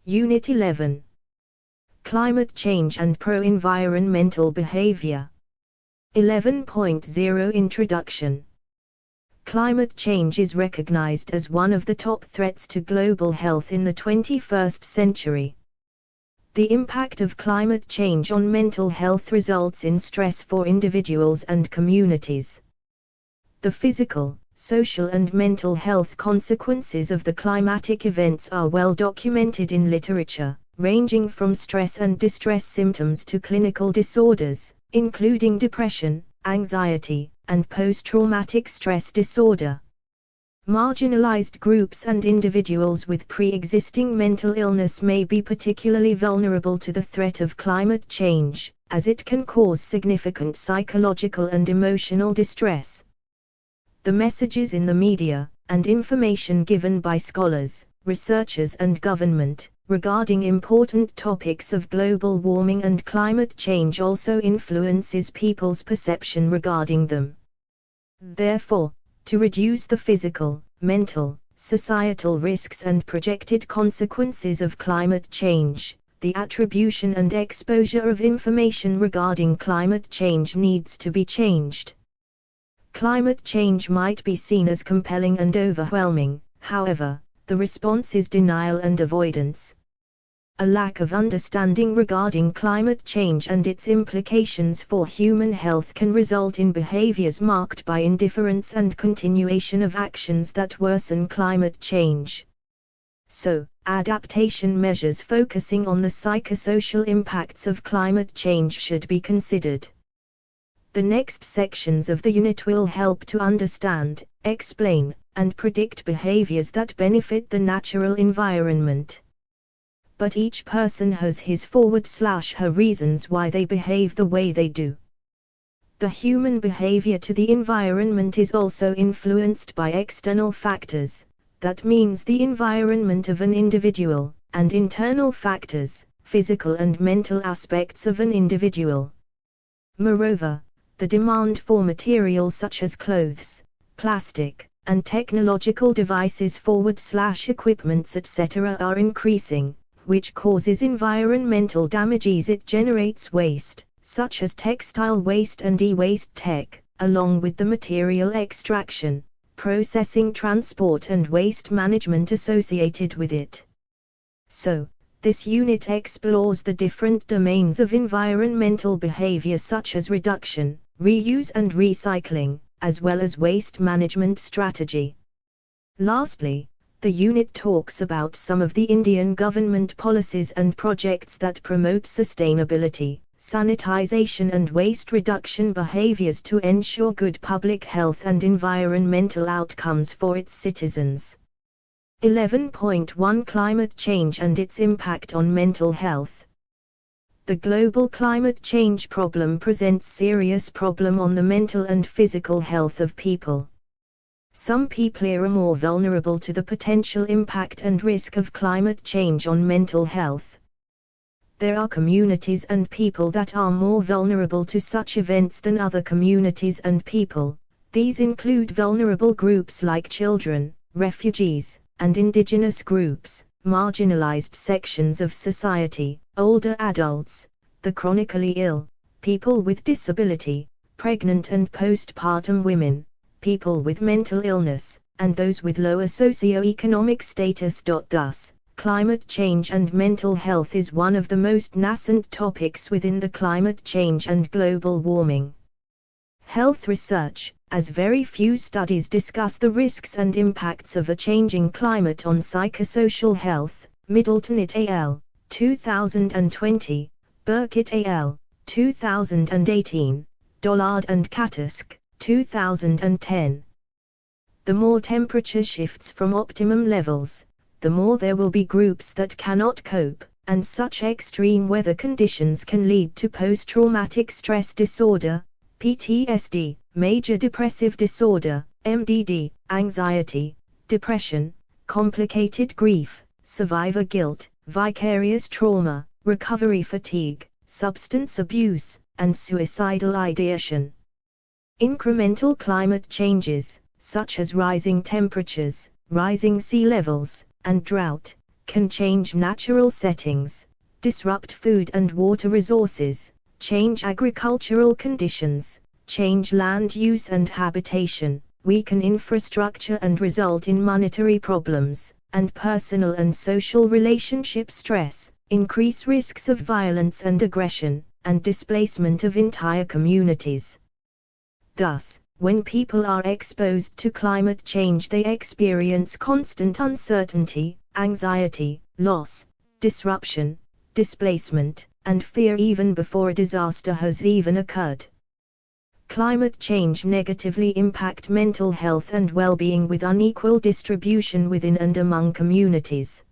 Unit 11. Climate Change and Pro-Environmental Behavior. 11.0 Introduction. Climate change is recognized as one of the top threats to global health in the 21st century. The impact of climate change on mental health results in stress for individuals and communities. The physical, social and mental health consequences of the climatic events are well documented in literature, ranging from stress and distress symptoms to clinical disorders, including depression, anxiety, and post-traumatic stress disorder. Marginalized groups and individuals with pre-existing mental illness may be particularly vulnerable to the threat of climate change, as it can cause significant psychological and emotional distress. The messages in the media, and information given by scholars, researchers and government, regarding important topics of global warming and climate change also influences people's perception regarding them. Therefore, to reduce the physical, mental, societal risks and projected consequences of climate change, the attribution and exposure of information regarding climate change needs to be changed. Climate change might be seen as compelling and overwhelming, however, the response is denial and avoidance. A lack of understanding regarding climate change and its implications for human health can result in behaviors marked by indifference and continuation of actions that worsen climate change. So, adaptation measures focusing on the psychosocial impacts of climate change should be considered. The next sections of the unit will help to understand, explain, and predict behaviors that benefit the natural environment. But each person has his/her reasons why they behave the way they do. The human behavior to the environment is also influenced by external factors, that means the environment of an individual, and internal factors, physical and mental aspects of an individual. Moreover, the demand for materials such as clothes, plastic, and technological devices /equipments etc. are increasing, which causes environmental damages. It generates waste, such as textile waste and e-waste tech, along with the material extraction, processing, transport and waste management associated with it. So, this unit explores the different domains of environmental behavior such as reduction, reuse and recycling, as well as waste management strategy. Lastly, the unit talks about some of the Indian government policies and projects that promote sustainability, sanitization and waste reduction behaviors to ensure good public health and environmental outcomes for its citizens. 11.1 Climate change and its impact on mental health. The global climate change problem presents serious problem on the mental and physical health of people. Some people are more vulnerable to the potential impact and risk of climate change on mental health. There are communities and people that are more vulnerable to such events than other communities and people. These include vulnerable groups like children, refugees, and indigenous groups, marginalized sections of society, older adults, the chronically ill, people with disability, pregnant and postpartum women, people with mental illness, and those with lower socioeconomic status. Thus, climate change and mental health is one of the most nascent topics within the climate change and global warming health research, as very few studies discuss the risks and impacts of a changing climate on psychosocial health. Middleton et al., 2020, Burkitt et al., 2018, Dollard and Katusk, 2010. The more temperature shifts from optimum levels, the more there will be groups that cannot cope, and such extreme weather conditions can lead to post-traumatic stress disorder, PTSD, major depressive disorder, MDD, anxiety, depression, complicated grief, survivor guilt, vicarious trauma, recovery fatigue, substance abuse, and suicidal ideation. Incremental climate changes, such as rising temperatures, rising sea levels, and drought, can change natural settings, disrupt food and water resources, change agricultural conditions, change land use and habitation, weaken infrastructure and result in monetary problems, and personal and social relationship stress, increase risks of violence and aggression, and displacement of entire communities. Thus, when people are exposed to climate change, they experience constant uncertainty, anxiety, loss, disruption, displacement, and fear even before a disaster has even occurred. Climate change negatively impacts mental health and well-being with unequal distribution within and among communities.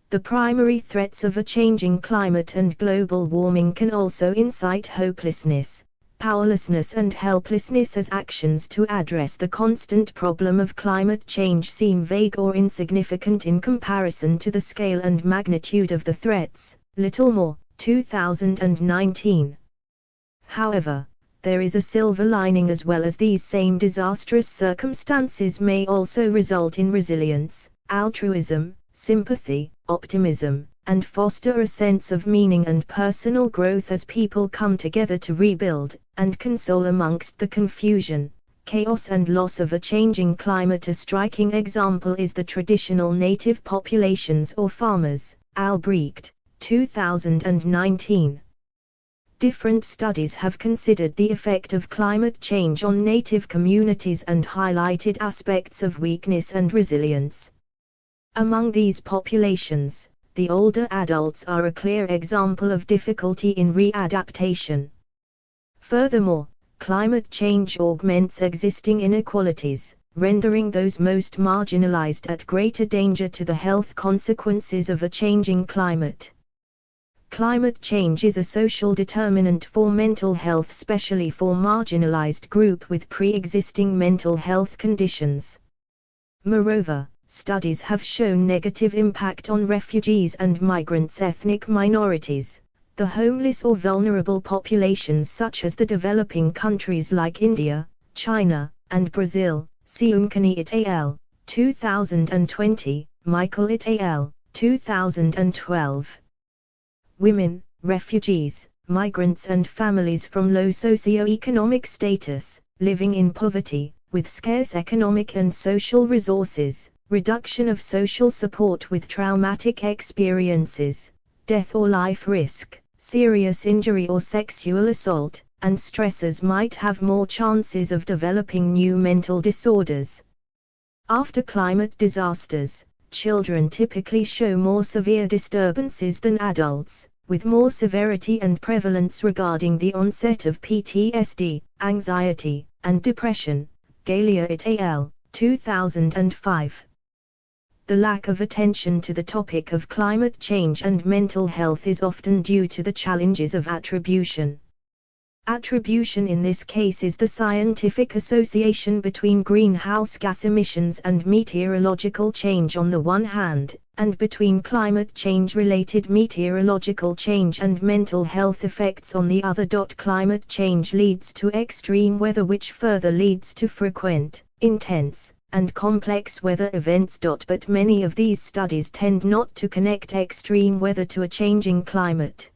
The primary threats of a changing climate and global warming can also incite hopelessness, powerlessness and helplessness, as actions to address the constant problem of climate change seem vague or insignificant in comparison to the scale and magnitude of the threats. Littlemore, 2019. However, there is a silver lining as well, as these same disastrous circumstances may also result in resilience, altruism, sympathy, optimism, and foster a sense of meaning and personal growth as people come together to rebuild and console amongst the confusion, chaos and loss of a changing climate. A striking example is the traditional native populations or farmers. Albrecht, 2019. Different studies have considered the effect of climate change on native communities and highlighted aspects of weakness and resilience. Among these populations, the older adults are a clear example of difficulty in readaptation. Furthermore, climate change augments existing inequalities, rendering those most marginalized at greater danger to the health consequences of a changing climate. Climate change is a social determinant for mental health, especially for marginalized groups with pre-existing mental health conditions. Moreover, studies have shown negative impact on refugees and migrants, ethnic minorities, the homeless or vulnerable populations such as the developing countries like India, China, and Brazil. See Unkani et al., 2020, Michael et al., 2012. Women, refugees, migrants and families from low socioeconomic status, living in poverty, with scarce economic and social resources, reduction of social support with traumatic experiences, death or life risk, serious injury or sexual assault, and stressors might have more chances of developing new mental disorders. After climate disasters, children typically show more severe disturbances than adults, with more severity and prevalence regarding the onset of PTSD, anxiety, and depression. Galia et al., 2005. The lack of attention to the topic of climate change and mental health is often due to the challenges of attribution. Attribution in this case is the scientific association between greenhouse gas emissions and meteorological change on the one hand, and between climate change-related meteorological change and mental health effects on the other. Climate change leads to extreme weather, which further leads to frequent, intense, and complex weather events. But many of these studies tend not to connect extreme weather to a changing climate.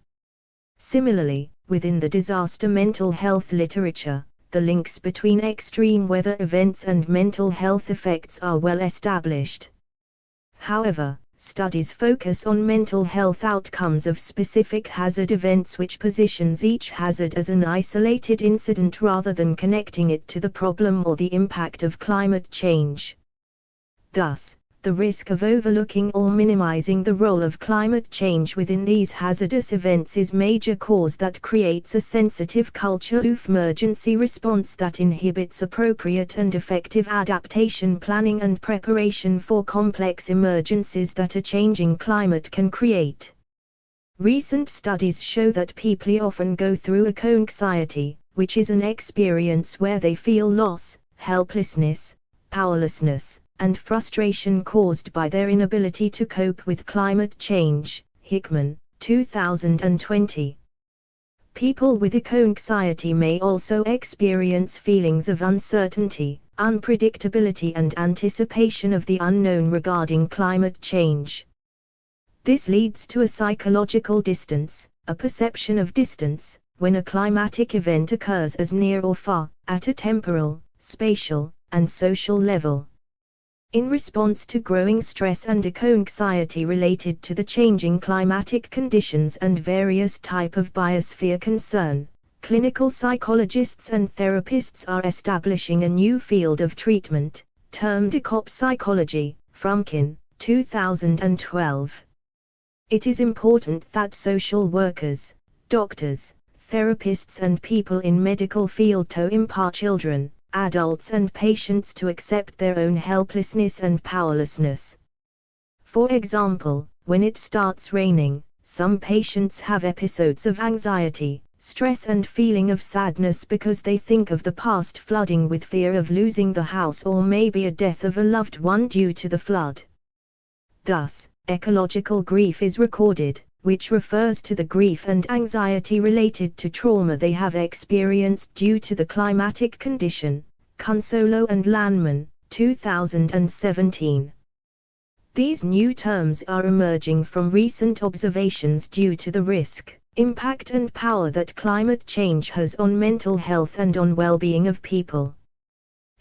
Similarly, within the disaster mental health literature, the links between extreme weather events and mental health effects are well established. However, studies focus on mental health outcomes of specific hazard events, which positions each hazard as an isolated incident rather than connecting it to the problem or the impact of climate change. Thus, the risk of overlooking or minimizing the role of climate change within these hazardous events is a major cause that creates a sensitive culture of emergency response that inhibits appropriate and effective adaptation planning and preparation for complex emergencies that a changing climate can create. Recent studies show that people often go through eco-anxiety, which is an experience where they feel loss, helplessness, powerlessness, and frustration caused by their inability to cope with climate change. Hickman, 2020. People with eco-anxiety may also experience feelings of uncertainty, unpredictability and anticipation of the unknown regarding climate change. This leads to a psychological distance, a perception of distance, when a climatic event occurs as near or far, at a temporal, spatial, and social level. In response to growing stress and eco-anxiety related to the changing climatic conditions and various types of biosphere concern, clinical psychologists and therapists are establishing a new field of treatment, termed ecop psychology, Frumkin, 2012. It is important that social workers, doctors, therapists and people in medical field to empower children, adults and patients to accept their own helplessness and powerlessness. For example, when it starts raining, some patients have episodes of anxiety, stress and feeling of sadness because they think of the past flooding with fear of losing the house or maybe a death of a loved one due to the flood. Thus, ecological grief is recorded, which refers to the grief and anxiety related to trauma they have experienced due to the climatic condition. Consolo and Landman, 2017. These new terms are emerging from recent observations due to the risk, impact and power that climate change has on mental health and on well-being of people.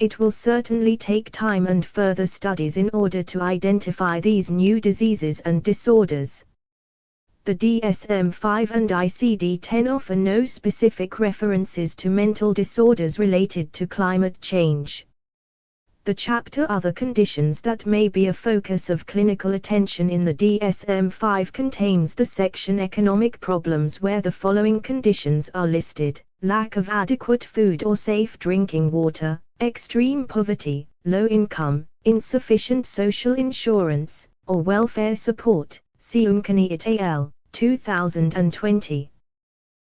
It will certainly take time and further studies in order to identify these new diseases and disorders. The DSM-5 and ICD-10 offer no specific references to mental disorders related to climate change. The chapter Other Conditions that may be a focus of clinical attention in the DSM-5 contains the section Economic Problems where the following conditions are listed: lack of adequate food or safe drinking water, extreme poverty, low income, insufficient social insurance, or welfare support. See Unkani et al., 2020.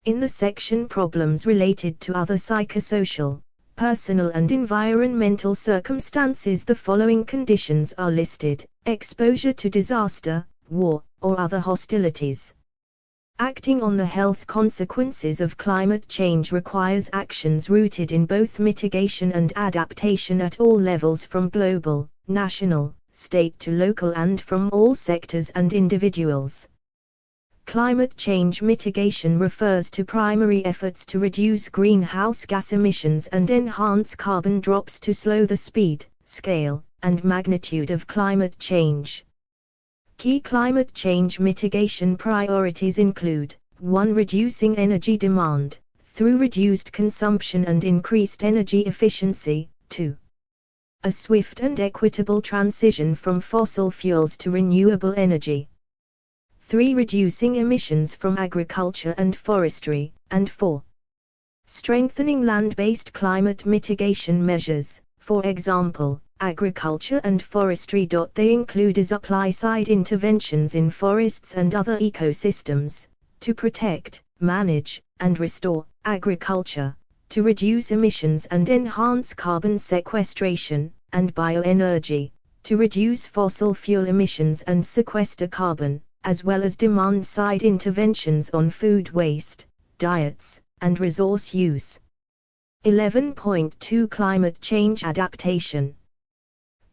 In the section Problems related to other psychosocial, personal and environmental circumstances, the following conditions are listed: exposure to disaster, war, or other hostilities. Acting on the health consequences of climate change requires actions rooted in both mitigation and adaptation at all levels, from global, national, state to local, and from all sectors and individuals. Climate change mitigation refers to primary efforts to reduce greenhouse gas emissions and enhance carbon drops to slow the speed, scale, and magnitude of climate change. Key climate change mitigation priorities include: 1. Reducing energy demand, through reduced consumption and increased energy efficiency. 2. A swift and equitable transition from fossil fuels to renewable energy. 3. Reducing emissions from agriculture and forestry. And 4. Strengthening land-based climate mitigation measures, for example, agriculture and forestry. They include supply-side interventions in forests and other ecosystems, to protect, manage, and restore agriculture, to reduce emissions and enhance carbon sequestration, and bioenergy, to reduce fossil fuel emissions and sequester carbon, as well as demand-side interventions on food waste, diets, and resource use. 11.2 Climate change adaptation.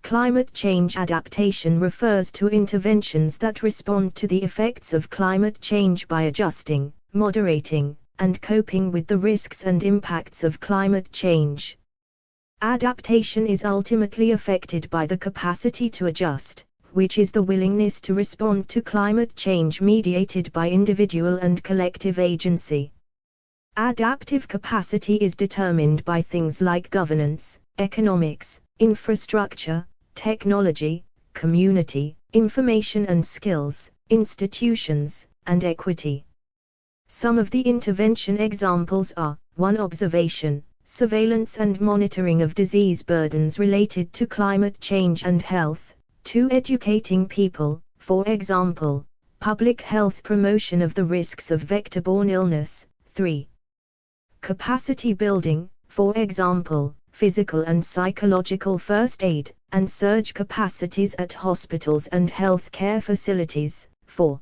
Climate change adaptation refers to interventions that respond to the effects of climate change by adjusting, moderating, and coping with the risks and impacts of climate change. Adaptation is ultimately affected by the capacity to adjust, which is the willingness to respond to climate change mediated by individual and collective agency. Adaptive capacity is determined by things like governance, economics, infrastructure, technology, community, information and skills, institutions, and equity. Some of the intervention examples are: 1. Observation, surveillance and monitoring of disease burdens related to climate change and health. 2. Educating people, for example, public health promotion of the risks of vector-borne illness. 3. Capacity building, for example, physical and psychological first aid, and surge capacities at hospitals and health care facilities. 4.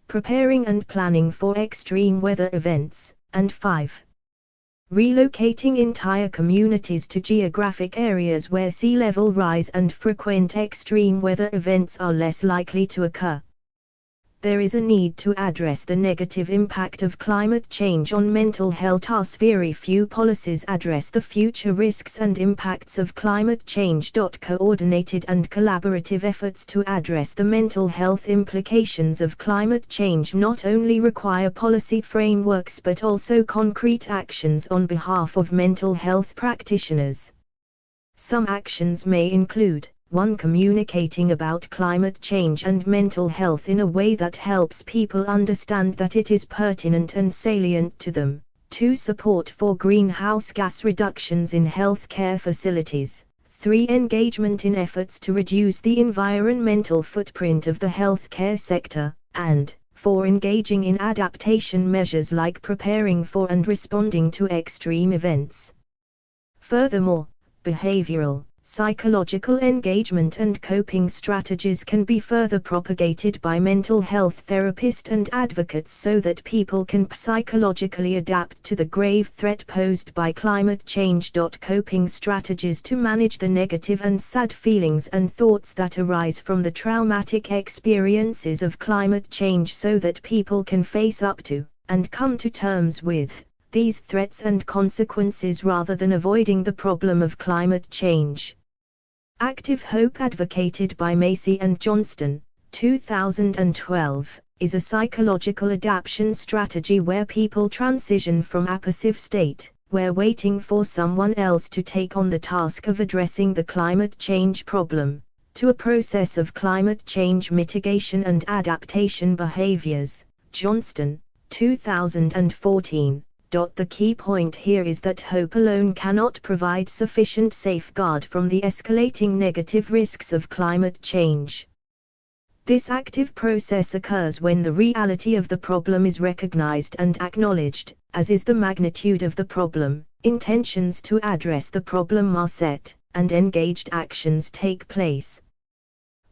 Preparing and planning for extreme weather events. And 5. Relocating entire communities to geographic areas where sea level rise and frequent extreme weather events are less likely to occur. There is a need to address the negative impact of climate change on mental health, as very few policies address the future risks and impacts of climate change. Coordinated and collaborative efforts to address the mental health implications of climate change not only require policy frameworks but also concrete actions on behalf of mental health practitioners. Some actions may include: 1. Communicating about climate change and mental health in a way that helps people understand that it is pertinent and salient to them. 2. Support for greenhouse gas reductions in healthcare facilities. 3. Engagement in efforts to reduce the environmental footprint of the healthcare sector. And 4. Engaging in adaptation measures like preparing for and responding to extreme events. Furthermore, behavioral, psychological engagement and coping strategies can be further propagated by mental health therapists and advocates so that people can psychologically adapt to the grave threat posed by climate change. Coping strategies to manage the negative and sad feelings and thoughts that arise from the traumatic experiences of climate change so that people can face up to, and come to terms with, these threats and consequences rather than avoiding the problem of climate change. Active Hope, advocated by Macy and Johnston, 2012, is a psychological adaptation strategy where people transition from a passive state, where waiting for someone else to take on the task of addressing the climate change problem, to a process of climate change mitigation and adaptation behaviors. Johnston, 2014. The key point here is that hope alone cannot provide sufficient safeguard from the escalating negative risks of climate change. This active process occurs when the reality of the problem is recognized and acknowledged, as is the magnitude of the problem, intentions to address the problem are set, and engaged actions take place.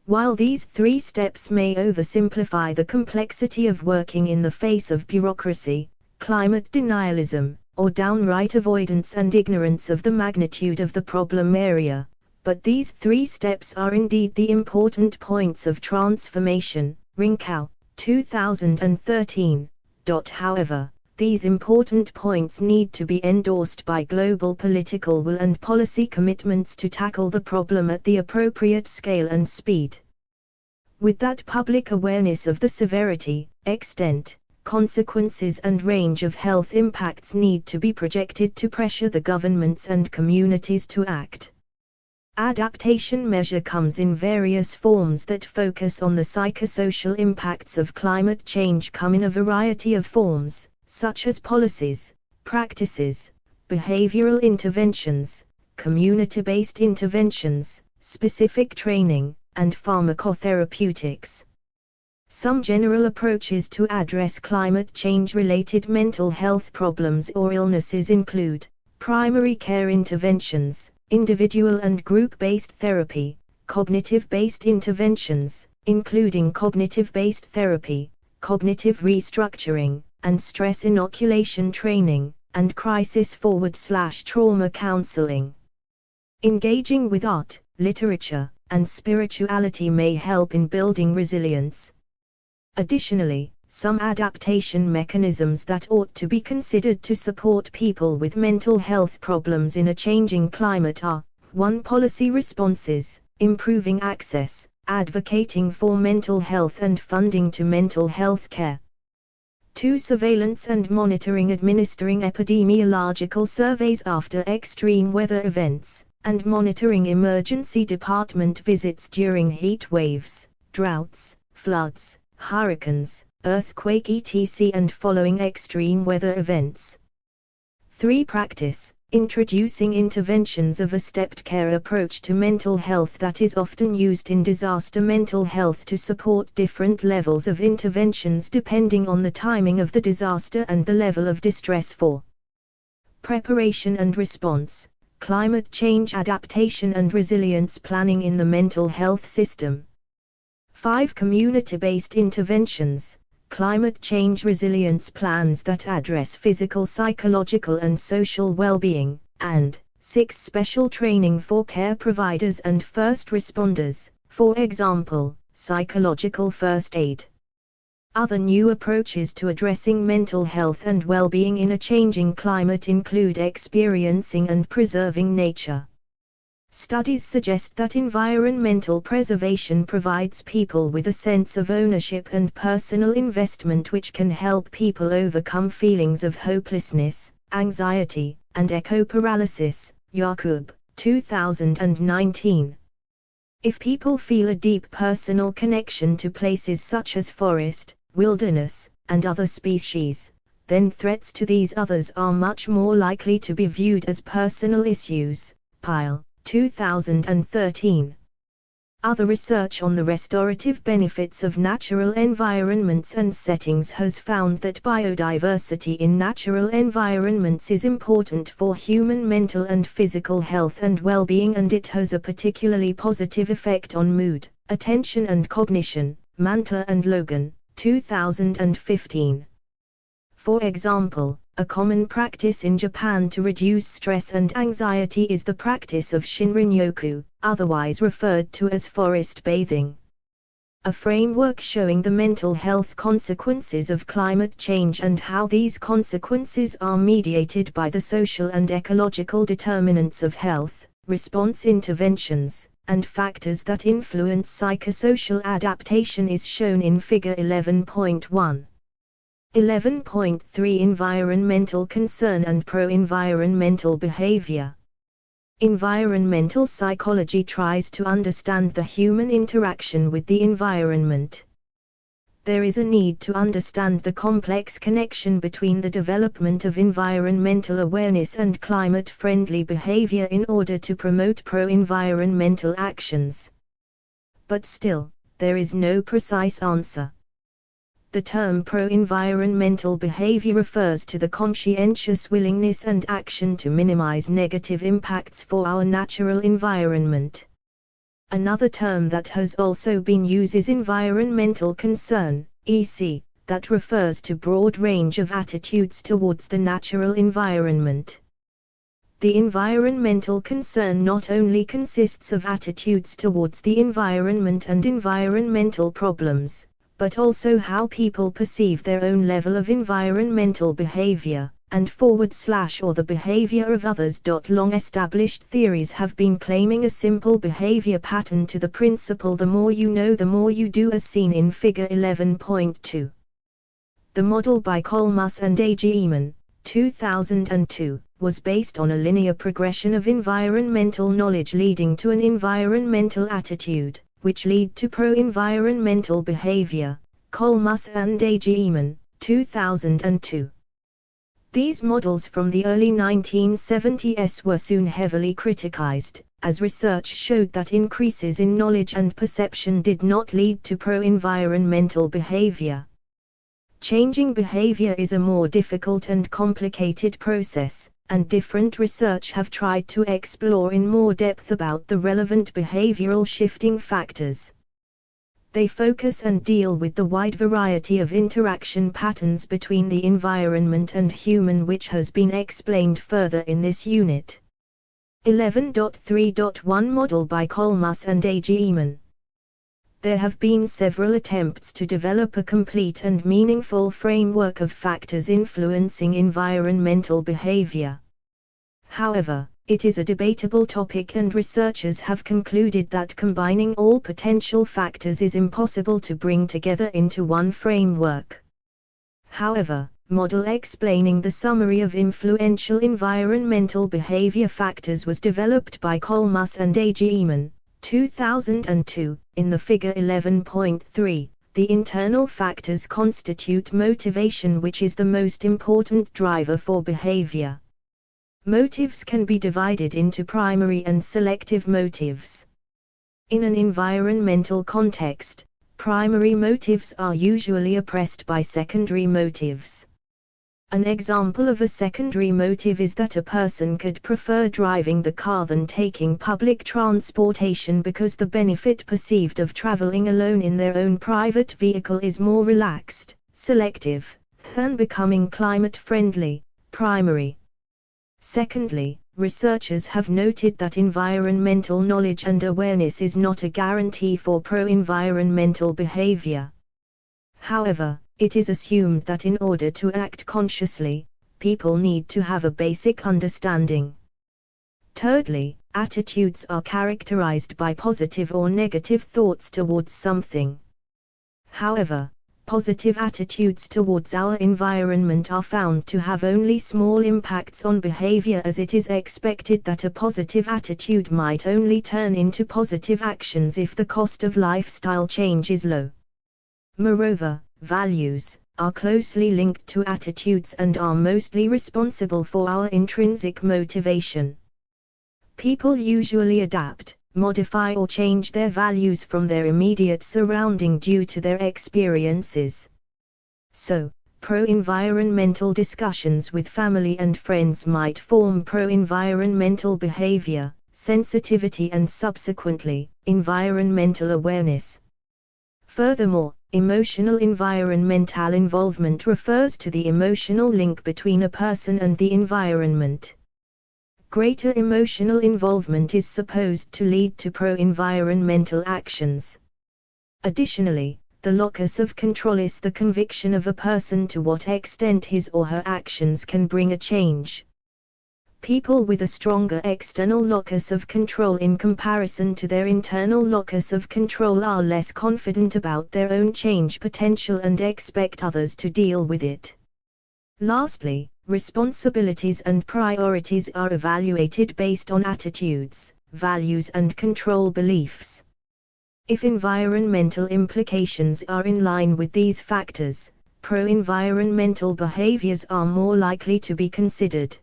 While these 3 steps may oversimplify the complexity of working in the face of bureaucracy, climate denialism, or downright avoidance and ignorance of the magnitude of the problem area, but these 3 steps are indeed the important points of transformation. Rinkow, 2013. However, these important points need to be endorsed by global political will and policy commitments to tackle the problem at the appropriate scale and speed. With that public awareness of the severity, extent, consequences and range of health impacts need to be projected to pressure the governments and communities to act. Adaptation measure comes in various forms that focus on the psychosocial impacts of climate change come in a variety of forms, such as policies, practices, behavioral interventions, community-based interventions, specific training, and pharmacotherapeutics. Some general approaches to address climate change-related mental health problems or illnesses include primary care interventions, individual and group-based therapy, cognitive-based interventions, including cognitive-based therapy, cognitive restructuring, and stress inoculation training, and crisis/trauma counseling. Engaging with art, literature, and spirituality may help in building resilience. Additionally, some adaptation mechanisms that ought to be considered to support people with mental health problems in a changing climate are: 1. Policy responses, improving access, advocating for mental health and funding to mental health care. 2. Surveillance and monitoring, administering epidemiological surveys after extreme weather events, and monitoring emergency department visits during heat waves, droughts, floods, hurricanes, earthquake etc. and following extreme weather events. 3. Practice, introducing interventions of a stepped care approach to mental health that is often used in disaster mental health to support different levels of interventions depending on the timing of the disaster and the level of distress. 4. Preparation and response, climate change adaptation and resilience planning in the mental health system. 5. Community-based interventions, climate change resilience plans that address physical, psychological and social well-being. And 6. Special training for care providers and first responders, for example, psychological first aid. Other new approaches to addressing mental health and well-being in a changing climate include experiencing and preserving nature. Studies suggest that environmental preservation provides people with a sense of ownership and personal investment which can help people overcome feelings of hopelessness, anxiety, and eco-paralysis. Yakub, 2019. If people feel a deep personal connection to places such as forest, wilderness, and other species, then threats to these others are much more likely to be viewed as personal issues. Pyle, 2013. Other research on the restorative benefits of natural environments and settings has found that biodiversity in natural environments is important for human mental and physical health and well-being, and it has a particularly positive effect on mood, attention and cognition. Mantler and Logan, 2015. For example, a common practice in Japan to reduce stress and anxiety is the practice of Shinrin-yoku, otherwise referred to as forest bathing. A framework showing the mental health consequences of climate change and how these consequences are mediated by the social and ecological determinants of health, response interventions, and factors that influence psychosocial adaptation is shown in Figure 11.1. 11.3 Environmental concern and pro-environmental behavior. Environmental psychology tries to understand the human interaction with the environment. There is a need to understand the complex connection between the development of environmental awareness and climate-friendly behavior in order to promote pro-environmental actions. But still, there is no precise answer. The term pro-environmental behavior refers to the conscientious willingness and action to minimize negative impacts for our natural environment. Another term that has also been used is environmental concern, EC, that refers to broad range of attitudes towards the natural environment. The environmental concern not only consists of attitudes towards the environment and environmental problems, but also how people perceive their own level of environmental behavior, and or the behavior of others. Long-established theories have been claiming a simple behavior pattern to the principle the more you know the more you do, as seen in Figure 11.2. The model by Kolmus and Agyeman, 2002, was based on a linear progression of environmental knowledge leading to an environmental attitude, which lead to pro-environmental behavior. Kolmus and Agyeman, 2002. These models from the early 1970s were soon heavily criticized, as research showed that increases in knowledge and perception did not lead to pro-environmental behavior. Changing behavior is a more difficult and complicated process, and different research have tried to explore in more depth about the relevant behavioral shifting factors. They focus and deal with the wide variety of interaction patterns between the environment and human, which has been explained further in this unit. 11.3.1 Model by Kolmus and Agyeman. There have been several attempts to develop a complete and meaningful framework of factors influencing environmental behavior. However, it is a debatable topic, and researchers have concluded that combining all potential factors is impossible to bring together into one framework. However, model explaining the summary of influential environmental behavior factors was developed by Kolmus and Agyeman, 2002, in the Figure 11.3. The internal factors constitute motivation, which is the most important driver for behavior. Motives can be divided into primary and selective motives. In an environmental context, primary motives are usually oppressed by secondary motives. An example of a secondary motive is that a person could prefer driving the car than taking public transportation because the benefit perceived of traveling alone in their own private vehicle is more relaxed, selective, than becoming climate-friendly, primary. Secondly, researchers have noted that environmental knowledge and awareness is not a guarantee for pro-environmental behavior. However, It is assumed that in order to act consciously, people need to have a basic understanding. Thirdly, attitudes are characterized by positive or negative thoughts towards something. However, positive attitudes towards our environment are found to have only small impacts on behavior, as it is expected that a positive attitude might only turn into positive actions if the cost of lifestyle change is low. Moreover, values are closely linked to attitudes and are mostly responsible for our intrinsic motivation. People usually adapt, modify or change their values from their immediate surrounding due to their experiences. So, pro-environmental discussions with family and friends might form pro-environmental behavior, sensitivity and subsequently, environmental awareness. Furthermore, emotional environmental involvement refers to the emotional link between a person and the environment. Greater emotional involvement is supposed to lead to pro-environmental actions. Additionally, the locus of control is the conviction of a person to what extent his or her actions can bring a change. People with a stronger external locus of control in comparison to their internal locus of control are less confident about their own change potential and expect others to deal with it. Lastly, responsibilities and priorities are evaluated based on attitudes, values and control beliefs. If environmental implications are in line with these factors, pro-environmental behaviors are more likely to be considered.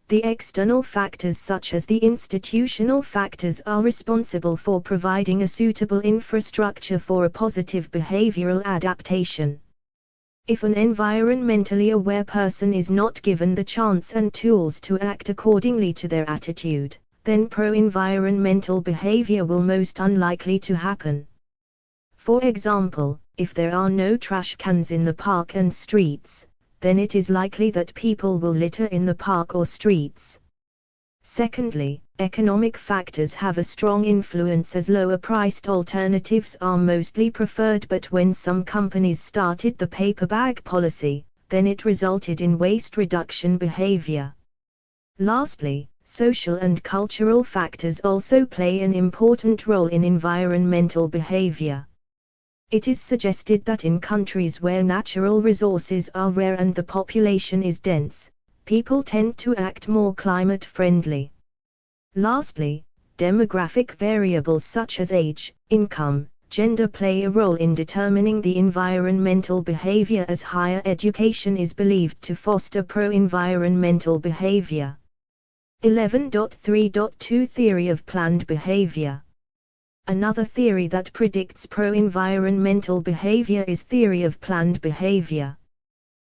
The external factors such as the institutional factors are responsible for providing a suitable infrastructure for a positive behavioral adaptation. If an environmentally aware person is not given the chance and tools to act accordingly to their attitude, then pro-environmental behavior will most unlikely to happen. For example, if there are no trash cans in the park and streets, then it is likely that people will litter in the park or streets. Secondly, economic factors have a strong influence as lower-priced alternatives are mostly preferred, but when some companies started the paper bag policy, then it resulted in waste reduction behavior. Lastly, social and cultural factors also play an important role in environmental behavior. It is suggested that in countries where natural resources are rare and the population is dense, people tend to act more climate-friendly. Lastly, demographic variables such as age, income, gender play a role in determining the environmental behavior, as higher education is believed to foster pro-environmental behavior. 11.3.2 Theory of planned behavior. Another theory that predicts pro-environmental behavior is theory of planned behavior.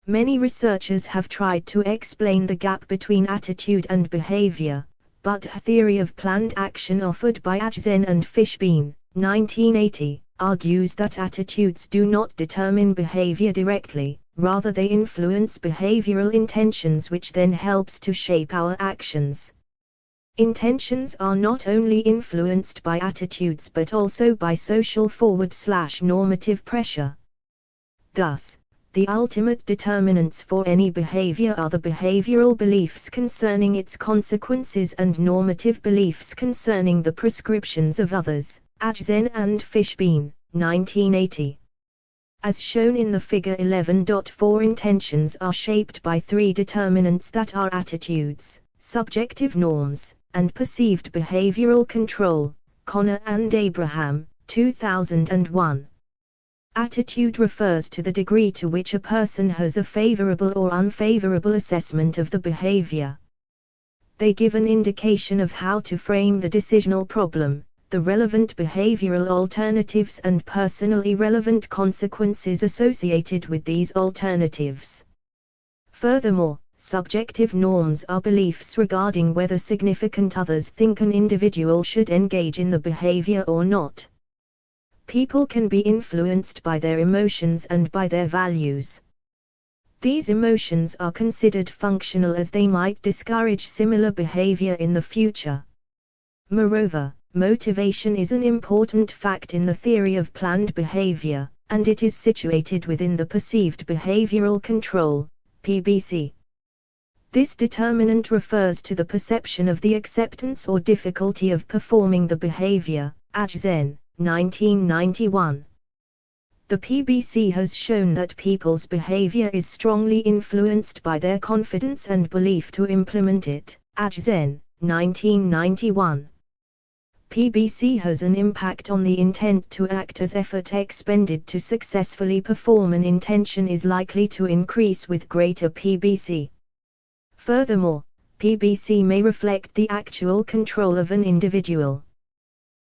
Many researchers have tried to explain the gap between attitude and behavior, but a theory of planned action offered by Achen and Fishbein, 1980, argues that attitudes do not determine behavior directly, rather they influence behavioral intentions, which then helps to shape our actions. Intentions are not only influenced by attitudes but also by social forward/normative pressure. Thus, the ultimate determinants for any behavior are the behavioral beliefs concerning its consequences and normative beliefs concerning the prescriptions of others. Achen and Fishbein, 1980. As shown in the figure 11.4, intentions are shaped by three determinants that are attitudes, subjective norms, and perceived behavioral control. Connor and Abraham, 2001. Attitude refers to the degree to which a person has a favorable or unfavorable assessment of the behavior. They give an indication of how to frame the decisional problem, the relevant behavioral alternatives and personally relevant consequences associated with these alternatives. Furthermore, subjective norms are beliefs regarding whether significant others think an individual should engage in the behavior or not. People can be influenced by their emotions and by their values. These emotions are considered functional, as they might discourage similar behavior in the future. Moreover, motivation is an important fact in the theory of planned behavior, and it is situated within the perceived behavioral control, PBC. This determinant refers to the perception of the acceptance or difficulty of performing the behavior, Zen, 1991. The PBC has shown that people's behavior is strongly influenced by their confidence and belief to implement it, Zen, 1991. PBC has an impact on the intent to act, as effort expended to successfully perform an intention is likely to increase with greater PBC. Furthermore, PBC may reflect the actual control of an individual.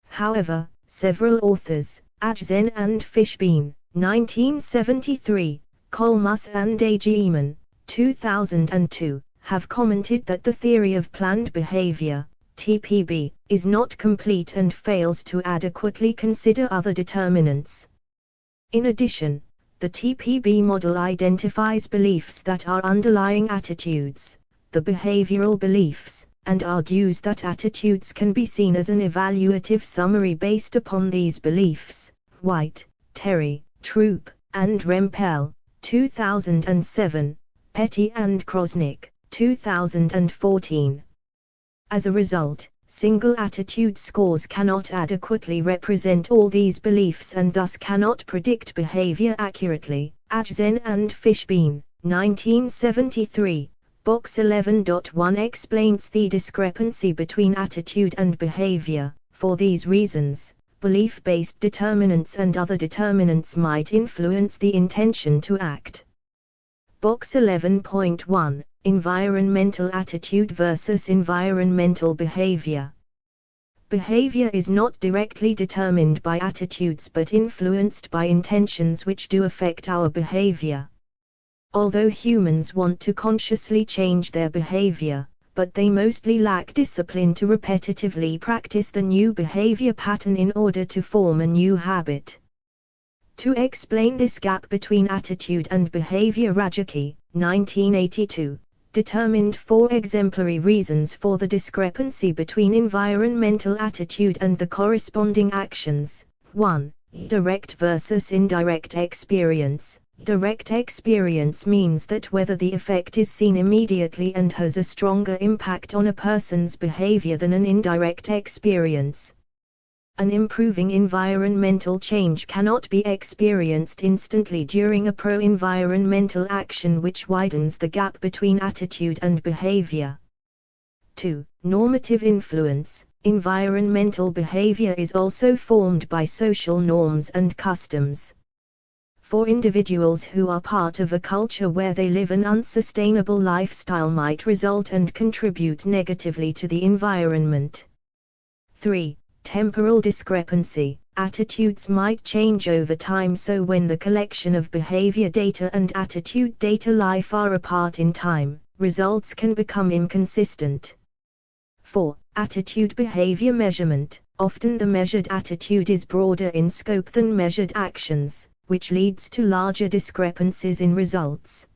However, several authors, Zen and Fishbein, 1973, Kolmus and A. Gieman, 2002, have commented that the theory of planned behavior, TPB, is not complete and fails to adequately consider other determinants. In addition, the TPB model identifies beliefs that are underlying attitudes, the behavioral beliefs, and argues that attitudes can be seen as an evaluative summary based upon these beliefs. White, Terry, Troop, and Rempel, 2007, Petty and Krosnick, 2014. As a result, single attitude scores cannot adequately represent all these beliefs and thus cannot predict behavior accurately. Zen and Fishbein, 1973, Box 11.1 explains the discrepancy between attitude and behavior. For these reasons, belief-based determinants and other determinants might influence the intention to act. Box 11.1, Environmental attitude versus environmental behavior. Behavior is not directly determined by attitudes but influenced by intentions which do affect our behavior. Although humans want to consciously change their behavior, but they mostly lack discipline to repetitively practice the new behavior pattern in order to form a new habit. To explain this gap between attitude and behavior, Rajaki, 1982, determined 4 exemplary reasons for the discrepancy between environmental attitude and the corresponding actions. 1. Direct versus indirect experience. Direct experience means that whether the effect is seen immediately and has a stronger impact on a person's behavior than an indirect experience. An improving environmental change cannot be experienced instantly during a pro-environmental action, which widens the gap between attitude and behavior. 2. Normative influence. Environmental behavior is also formed by social norms and customs. For individuals who are part of a culture where they live an unsustainable lifestyle might result and contribute negatively to the environment. 3. Temporal discrepancy. Attitudes might change over time, so when the collection of behavior data and attitude data lie far apart in time, results can become inconsistent. 4. Attitude behavior measurement. Often the measured attitude is broader in scope than measured actions, which leads to larger discrepancies in results.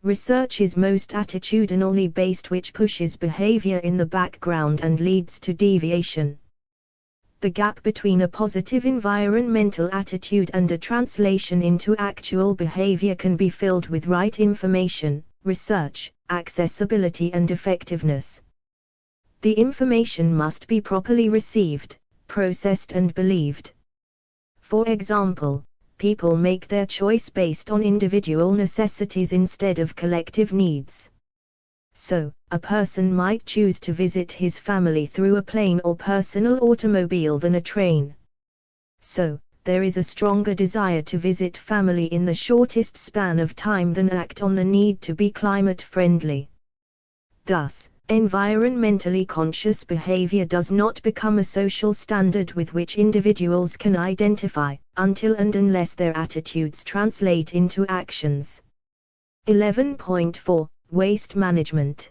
Research is most attitudinally based, which pushes behavior in the background and leads to deviation. The gap between a positive environmental attitude and a translation into actual behavior can be filled with right information, research, accessibility and effectiveness. The information must be properly received, processed and believed. For example, people make their choice based on individual necessities instead of collective needs. So, a person might choose to visit his family through a plane or personal automobile than a train. So, there is a stronger desire to visit family in the shortest span of time than act on the need to be climate friendly. Thus, environmentally conscious behavior does not become a social standard with which individuals can identify, until and unless their attitudes translate into actions. 11.4 Waste management.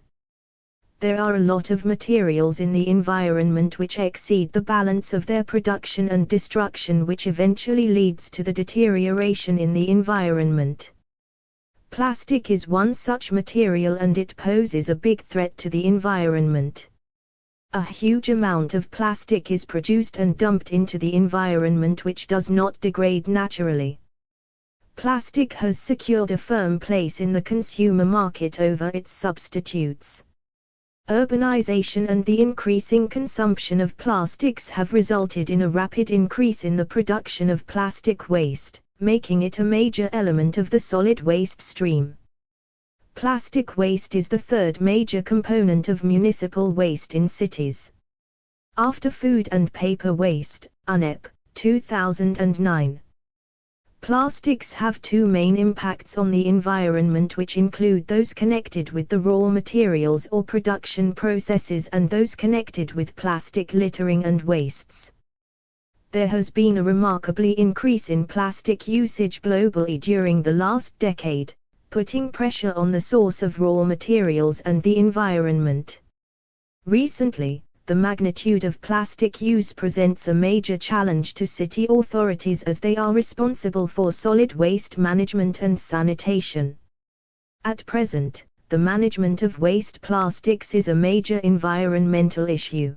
There are a lot of materials in the environment which exceed the balance of their production and destruction, which eventually leads to the deterioration in the environment. Plastic is one such material, and it poses a big threat to the environment. A huge amount of plastic is produced and dumped into the environment, which does not degrade naturally. Plastic has secured a firm place in the consumer market over its substitutes. Urbanization and the increasing consumption of plastics have resulted in a rapid increase in the production of plastic waste, making it a major element of the solid waste stream. Plastic waste is the third major component of municipal waste in cities. After food and paper waste, UNEP, 2009. Plastics have two main impacts on the environment, which include those connected with the raw materials or production processes and those connected with plastic littering and wastes. There has been a remarkable increase in plastic usage globally during the last decade, putting pressure on the source of raw materials and the environment. Recently, the magnitude of plastic use presents a major challenge to city authorities as they are responsible for solid waste management and sanitation. At present, the management of waste plastics is a major environmental issue.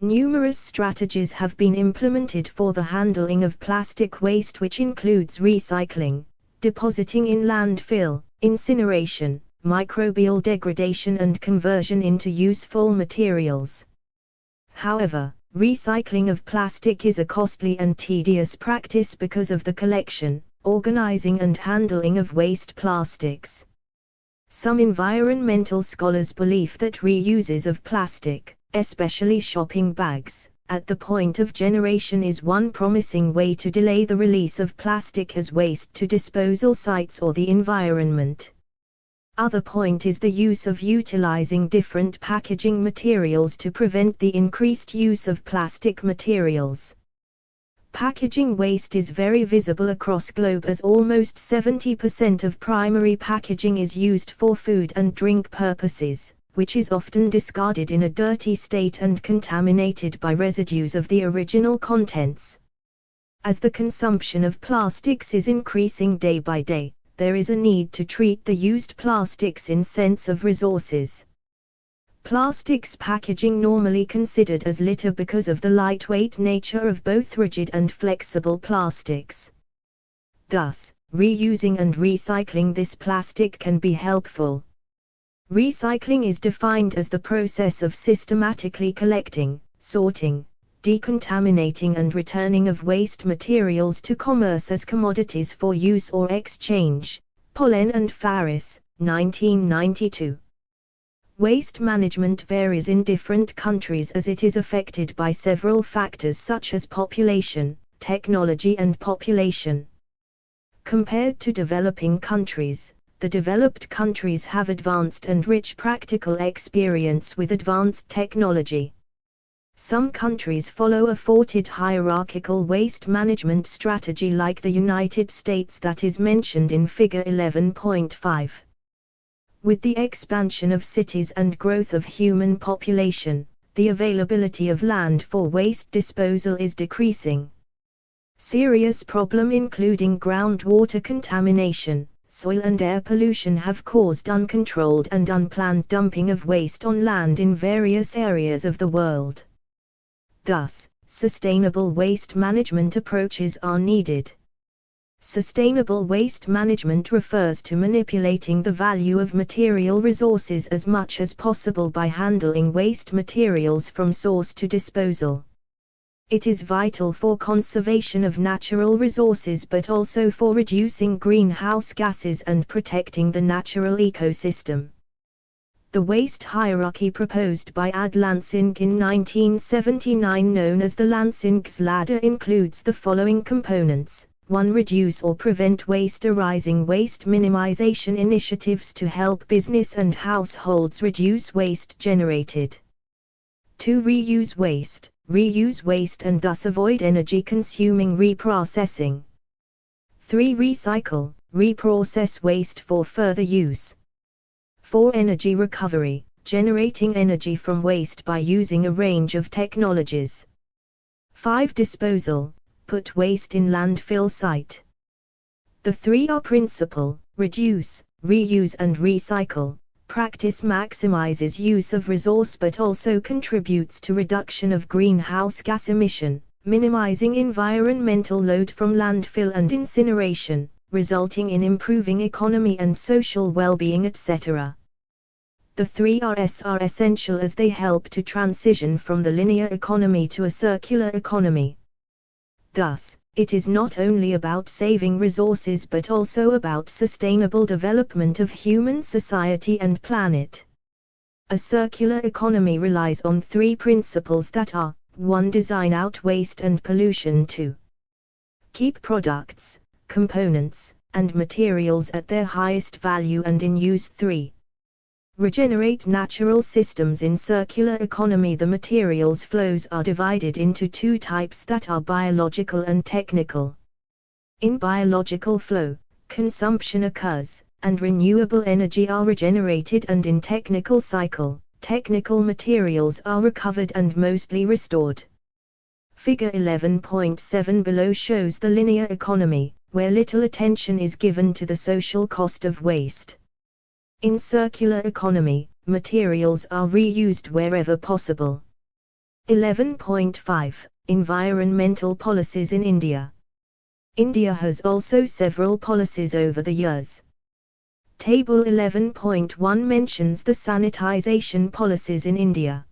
Numerous strategies have been implemented for the handling of plastic waste, which includes recycling, depositing in landfill, incineration, microbial degradation and conversion into useful materials. However, recycling of plastic is a costly and tedious practice because of the collection, organizing and handling of waste plastics. Some environmental scholars believe that reuses of plastic, especially shopping bags, at the point of generation is one promising way to delay the release of plastic as waste to disposal sites or the environment. Other point is the use of utilizing different packaging materials to prevent the increased use of plastic materials. Packaging waste is very visible across globe as almost 70% of primary packaging is used for food and drink purposes, which is often discarded in a dirty state and contaminated by residues of the original contents. As the consumption of plastics is increasing day by day, there is a need to treat the used plastics in sense of resources. Plastics packaging normally considered as litter because of the lightweight nature of both rigid and flexible plastics. Thus, reusing and recycling this plastic can be helpful. Recycling is defined as the process of systematically collecting, sorting, decontaminating and returning of waste materials to commerce as commodities for use or exchange. Pollen and Faris, 1992. Waste management varies in different countries as it is affected by several factors such as population, technology and population. Compared to developing countries, the developed countries have advanced and rich practical experience with advanced technology. Some countries follow a forwarded hierarchical waste management strategy like the United States that is mentioned in Figure 11.5. With the expansion of cities and growth of human population, the availability of land for waste disposal is decreasing. Serious problems including groundwater contamination, soil and air pollution have caused uncontrolled and unplanned dumping of waste on land in various areas of the world. Thus, sustainable waste management approaches are needed. Sustainable waste management refers to manipulating the value of material resources as much as possible by handling waste materials from source to disposal. It is vital for conservation of natural resources but also for reducing greenhouse gases and protecting the natural ecosystem. The waste hierarchy proposed by Ad Lansing in 1979, known as the Lansing's ladder, includes the following components. 1. Reduce or prevent waste arising. Waste minimization initiatives to help business and households reduce waste generated. 2. Reuse waste. Reuse waste and thus avoid energy-consuming reprocessing. 3. Recycle. Reprocess waste for further use. 4. Energy recovery, generating energy from waste by using a range of technologies. 5. Disposal, put waste in landfill site. The 3R principle, reduce, reuse and recycle, practice maximizes use of resource but also contributes to reduction of greenhouse gas emission, minimizing environmental load from landfill and incineration, resulting in improving economy and social well-being, etc. The 3 Rs are essential as they help to transition from the linear economy to a circular economy. Thus, it is not only about saving resources but also about sustainable development of human society and planet. A circular economy relies on 3 principles that are: 1. Design out waste and pollution. 2. Keep products, components, and materials at their highest value and in use. 3. Regenerate natural systems. In circular economy, the materials flows are divided into 2 types that are biological and technical. In biological flow, consumption occurs, and renewable energy are regenerated, and in technical cycle, technical materials are recovered and mostly restored. Figure 11.7 below shows the linear economy, where little attention is given to the social cost of waste. In circular economy, materials are reused wherever possible. 11.5 Environmental policies in India. India has also several policies over the years. Table 11.1 mentions the sanitization policies in India.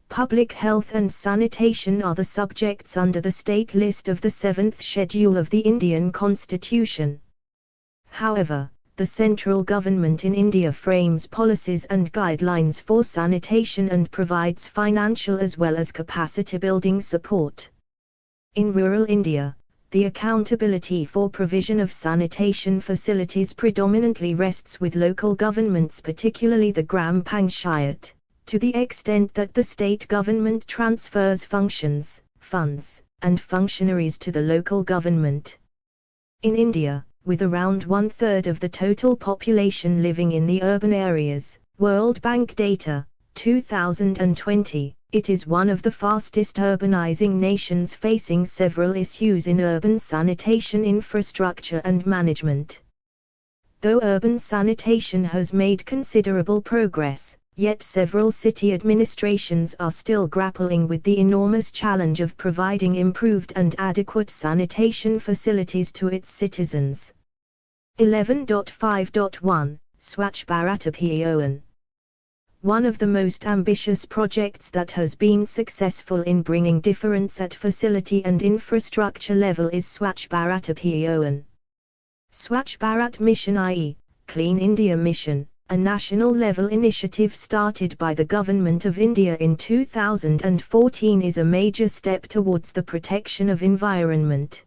Public health and sanitation are the subjects under the state list of the 7th schedule of the Indian Constitution. However, the central government in India frames policies and guidelines for sanitation and provides financial as well as capacity building support. In rural India, the accountability for provision of sanitation facilities predominantly rests with local governments, particularly the Gram Panchayat, to the extent that the state government transfers functions, funds, and functionaries to the local government. In India, with around 1/3 of the total population living in the urban areas, World Bank data, 2020, it is one of the fastest urbanizing nations, facing several issues in urban sanitation infrastructure and management. Though urban sanitation has made considerable progress, yet several city administrations are still grappling with the enormous challenge of providing improved and adequate sanitation facilities to its citizens. 11.5.1 Swachh Bharat Abhiyan. One of the most ambitious projects that has been successful in bringing difference at facility and infrastructure level is Swachh Bharat Abhiyan. Swachh Bharat Mission, i.e., Clean India Mission, a national-level initiative started by the Government of India in 2014, is a major step towards the protection of environment.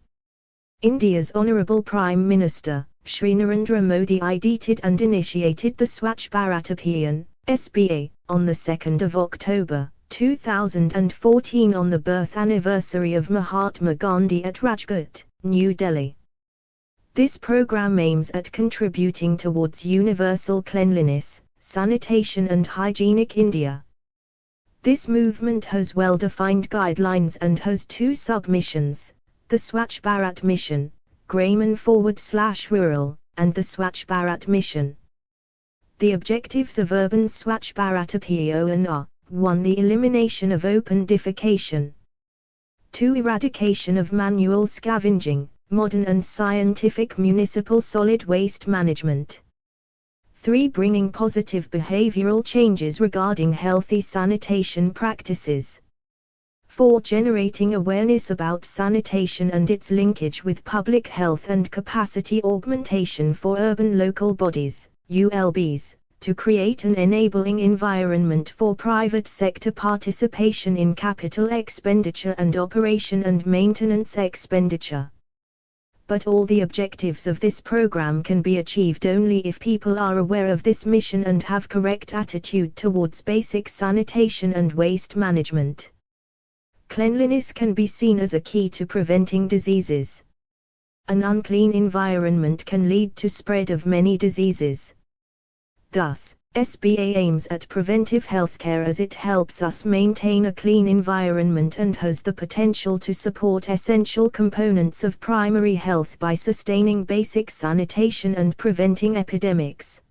India's Honourable Prime Minister, Shri Narendra Modi, ideated and initiated the Swachh Bharat Abhiyan, SBA, on the 2nd of October, 2014 on the birth anniversary of Mahatma Gandhi at Rajghat, New Delhi. This program aims at contributing towards universal cleanliness, sanitation and hygienic India. This movement has well-defined guidelines and has 2 sub-missions: the Swachh Bharat Mission, Gramin/Rural, and the Swachh Bharat Mission. The objectives of urban Swachh Bharat Abhiyan are: 1. The elimination of open defecation. 2. Eradication of manual scavenging, modern and scientific municipal solid waste management. 3. Bringing positive behavioral changes regarding healthy sanitation practices. 4. Generating awareness about sanitation and its linkage with public health and capacity augmentation for urban local bodies, ULBs, to create an enabling environment for private sector participation in capital expenditure and operation and maintenance expenditure. But all the objectives of this program can be achieved only if people are aware of this mission and have correct attitude towards basic sanitation and waste management. Cleanliness can be seen as a key to preventing diseases. An unclean environment can lead to spread of many diseases. Thus, SBA aims at preventive healthcare as it helps us maintain a clean environment and has the potential to support essential components of primary health by sustaining basic sanitation and preventing epidemics.